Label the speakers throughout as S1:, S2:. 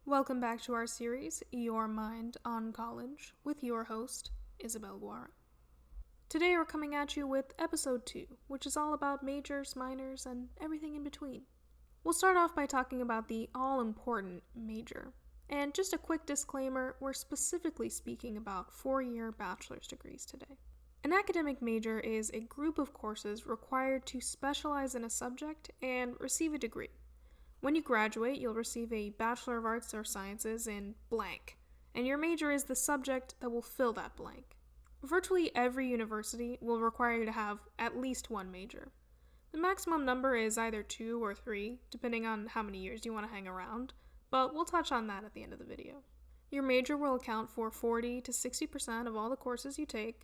S1: Welcome back to our series, Your Mind on College, with your host, Isabel Guara. Today we're coming at you with episode 2, which is all about majors, minors, and everything in between. We'll start off by talking about the all-important major. And just a quick disclaimer, we're specifically speaking about 4-year bachelor's degrees today. An academic major is a group of courses required to specialize in a subject and receive a degree. When you graduate, you'll receive a Bachelor of Arts or Sciences in blank, and your major is the subject that will fill that blank. Virtually every university will require you to have at least one major. The maximum number is either 2 or 3, depending on how many years you want to hang around, but we'll touch on that at the end of the video. Your major will account for 40 to 60% of all the courses you take.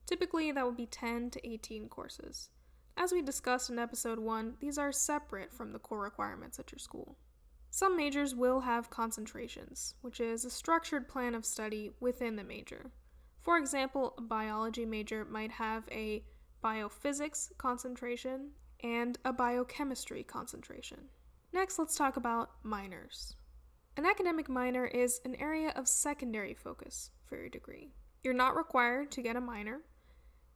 S1: Typically, that would be 10 to 18 courses. As we discussed in episode 1, these are separate from the core requirements at your school. Some majors will have concentrations, which is a structured plan of study within the major. For example, a biology major might have a biophysics concentration and a biochemistry concentration. Next, let's talk about minors. An academic minor is an area of secondary focus for your degree. You're not required to get a minor,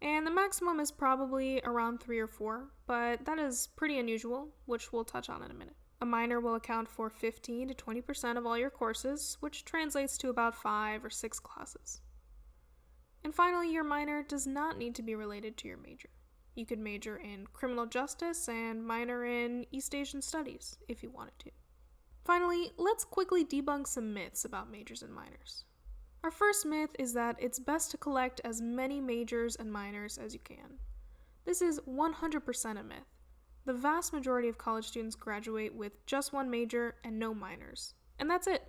S1: and the maximum is probably around 3 or 4, but that is pretty unusual, which we'll touch on in a minute. A minor will account for 15 to 20% of all your courses, which translates to about 5 or 6 classes. And finally, your minor does not need to be related to your major. You could major in criminal justice and minor in East Asian studies if you wanted to. Finally, let's quickly debunk some myths about majors and minors. Our first myth is that it's best to collect as many majors and minors as you can. This is 100% a myth. The vast majority of college students graduate with just one major and no minors, and that's it.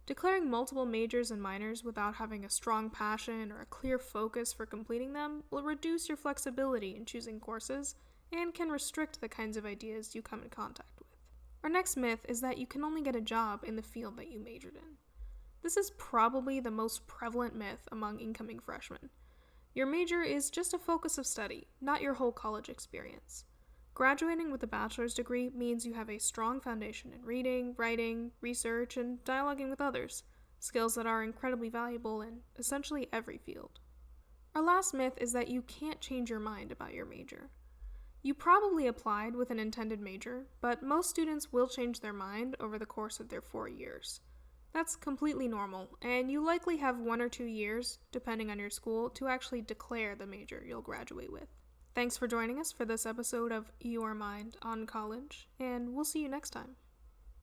S1: Declaring multiple majors and minors without having a strong passion or a clear focus for completing them will reduce your flexibility in choosing courses and can restrict the kinds of ideas you come in contact with. Our next myth is that you can only get a job in the field that you majored in. This is probably the most prevalent myth among incoming freshmen. Your major is just a focus of study, not your whole college experience. Graduating with a bachelor's degree means you have a strong foundation in reading, writing, research, and dialoguing with others, skills that are incredibly valuable in essentially every field. Our last myth is that you can't change your mind about your major. You probably applied with an intended major, but most students will change their mind over the course of their 4 years. That's completely normal, and you likely have 1 or 2 years, depending on your school, to actually declare the major you'll graduate with. Thanks for joining us for this episode of Your Mind on College, and we'll see you next time.